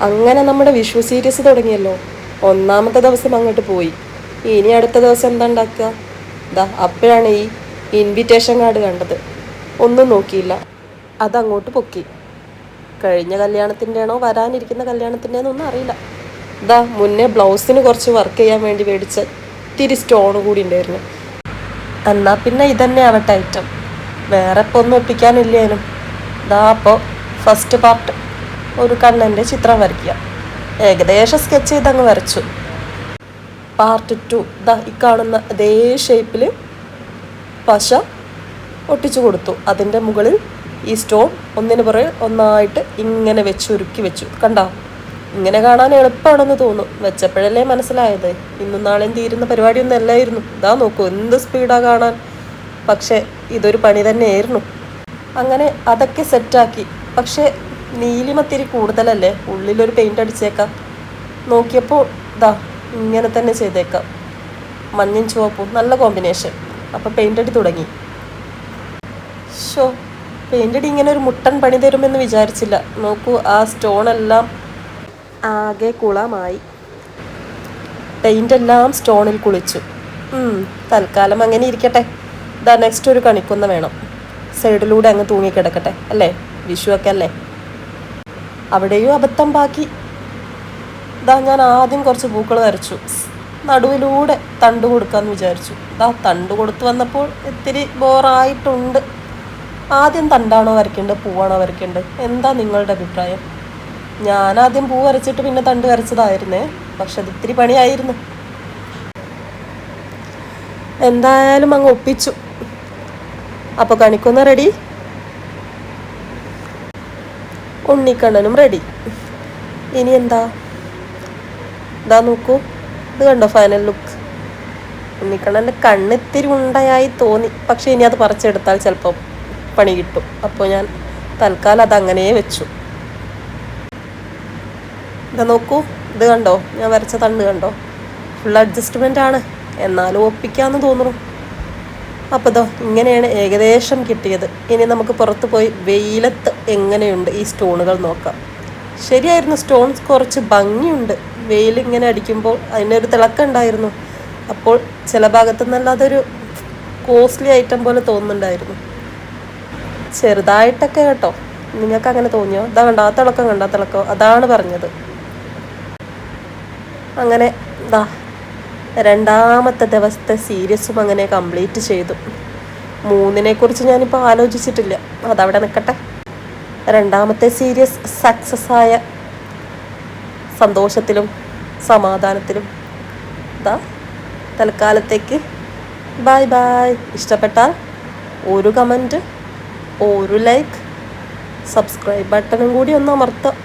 അങ്ങനെ നമ്മുടെ വിഷു സീരീസ് തുടങ്ങിയല്ലോ. ഒന്നാമത്തെ ദിവസം അങ്ങോട്ട് പോയി. ഇനി അടുത്ത ദിവസം എന്താ ഉണ്ടാക്കുക? അപ്പോഴാണ് ഈ ഇൻവിറ്റേഷൻ കാർഡ് കണ്ടത്. ഒന്നും നോക്കിയില്ല, അതങ്ങോട്ട് പൊക്കി. കഴിഞ്ഞ കല്യാണത്തിൻ്റെ ആണോ വരാനിരിക്കുന്ന കല്യാണത്തിൻ്റെ ഒന്നും അറിയില്ല. മുന്നേ ബ്ലൗസിന് കുറച്ച് വർക്ക് ചെയ്യാൻ വേണ്ടി മേടിച്ച ഇത്തിരി സ്റ്റോൺ കൂടി ഉണ്ടായിരുന്നു. എന്നാൽ പിന്നെ ഇതന്നെ ആവട്ടെ ഐറ്റം, വേറെ ഇപ്പോൾ ഒന്നും ഒപ്പിക്കാനില്ലേനും. അപ്പോൾ ഫസ്റ്റ് പാർട്ട് ഒരു കണ്ണൻ്റെ ചിത്രം വരയ്ക്കുക. ഏകദേശം സ്കെച്ച് ചെയ്തങ്ങ് വരച്ചു. പാർട്ട് 2 ഈ കാണുന്ന അതേ ഷേപ്പിൽ പശ ഒട്ടിച്ചു കൊടുത്തു. അതിൻ്റെ മുകളിൽ ഈ സ്റ്റോൺ ഒന്നിന് പുറകെ ഒന്നായിട്ട് ഇങ്ങനെ ഉരുക്കി വെച്ചു. കണ്ടോ? ഇങ്ങനെ കാണാൻ എളുപ്പമാണെന്ന് തോന്നും, വെച്ചപ്പോഴല്ലേ മനസ്സിലായത്. ഇന്നും നാളെയും തീരുന്ന പരിപാടിയൊന്നും അല്ലായിരുന്നു. നോക്കൂ എന്ത് സ്പീഡാണ് കാണാൻ. പക്ഷേ ഇതൊരു പണി തന്നെയായിരുന്നു. അങ്ങനെ അതൊക്കെ സെറ്റാക്കി. പക്ഷേ നീലിമത്തിരി കൂടുതലല്ലേ, ഉള്ളിലൊരു പെയിൻ്റ് അടിച്ചേക്കാം. നോക്കിയപ്പോൾ ഇങ്ങനെ തന്നെ ചെയ്തേക്കാം. മഞ്ഞയും ചുവപ്പും നല്ല കോമ്പിനേഷൻ. അപ്പോൾ പെയിൻ്റ് അടി തുടങ്ങി. പെയിൻ്റ് അടി ഇങ്ങനെ ഒരു മുട്ടൻ പണി തരുമെന്ന് വിചാരിച്ചില്ല. നോക്കൂ, ആ സ്റ്റോണെല്ലാം ആകെ കുളമായി. പെയിൻ്റെല്ലാം സ്റ്റോണിൽ കുളിച്ചു. തൽക്കാലം അങ്ങനെ ഇരിക്കട്ടെ. നെക്സ്റ്റ് ഒരു കണിക്കൊന്ന വേണം. സൈഡിലൂടെ അങ്ങ് തൂങ്ങിക്കിടക്കട്ടെ അല്ലേ, വിഷുവൊക്കെ അല്ലേ. അവിടെയും അബദ്ധം ബാക്കി. ഞാൻ ആദ്യം കുറച്ച് പൂക്കൾ വരച്ചു. നടുവിലൂടെ തണ്ട് കൊടുക്കാമെന്ന് വിചാരിച്ചു. തണ്ട് കൊടുത്തു വന്നപ്പോൾ ഇത്തിരി ബോറായിട്ടുണ്ട്. ആദ്യം തണ്ടാണോ വരയ്ക്കേണ്ടത്, പൂവാണോ വരയ്ക്കേണ്ടത്? എന്താ നിങ്ങളുടെ അഭിപ്രായം? ഞാനാദ്യം പൂ വരച്ചിട്ട് പിന്നെ തണ്ട് വരച്ചതായിരുന്നേ. പക്ഷെ അത് ഇത്തിരി പണിയായിരുന്നു. എന്തായാലും അങ്ങ് ഒപ്പിച്ചു. അപ്പോൾ കണിക്കൊന്ന റെഡി, ഉണ്ണിക്കണ്ണനും റെഡി. ഇനി എന്താ? നോക്കൂ, ഇത് കണ്ടോ ഫൈനൽ ലുക്ക്. ഉണ്ണിക്കണ്ണൻ്റെ കണ്ണിത്തിരി ഉണ്ടയായി തോന്നി. പക്ഷെ ഇനി അത് പറിച്ചെടുത്താൽ ചിലപ്പോൾ പണി കിട്ടും. അപ്പോൾ ഞാൻ തൽക്കാലം അതങ്ങനെ വെച്ചു. നോക്കൂ, ഇത് കണ്ടോ, ഞാൻ വരച്ച തണ്ട് കണ്ടോ? ഫുൾ അഡ്ജസ്റ്റ്മെൻ്റ് ആണ്, എന്നാലും ഒപ്പിക്കാമെന്ന് തോന്നുന്നു. അപ്പോൾ ഇങ്ങനെയാണ് ഏകദേശം കിട്ടിയത്. ഇനി നമുക്ക് പുറത്ത് പോയി വെയിലത്ത് എങ്ങനെയുണ്ട് ഈ സ്റ്റോണുകൾ നോക്കാം. ശരിയായിരുന്നു, സ്റ്റോൺസ് കുറച്ച് ഭംഗിയുണ്ട്. വെയിലിങ്ങനെ അടിക്കുമ്പോൾ അതിനൊരു തിളക്കം ഉണ്ടായിരുന്നു. അപ്പോൾ ചില ഭാഗത്തു നിന്നല്ല അതൊരു കോസ്റ്റ്ലി ഐറ്റം പോലെ തോന്നുന്നുണ്ടായിരുന്നു. ചെറുതായിട്ടൊക്കെ കേട്ടോ. നിങ്ങൾക്ക് അങ്ങനെ തോന്നിയോ? കണ്ടോ ആ തിളക്കം, കണ്ടോ തിളക്കം? അതാണ് പറഞ്ഞത്. അങ്ങനെ രണ്ടാമത്തെ ദിവസത്തെ സീരീസും അങ്ങനെ കംപ്ലീറ്റ് ചെയ്തു. 3-നെക്കുറിച്ച് ഞാനിപ്പോൾ ആലോചിച്ചിട്ടില്ല, അതവിടെ നിൽക്കട്ടെ. രണ്ടാമത്തെ സീരീസ് സക്സസ് ആയ സന്തോഷത്തിലും സമാധാനത്തിലും തൽക്കാലത്തേക്ക് ബൈ ബൈ. ഇഷ്ടപ്പെട്ടാൽ ഒരു കമൻറ്റ്, ഒരു ലൈക്ക്, സബ്സ്ക്രൈബ് ബട്ടണും കൂടി ഒന്ന് അമർത്താം.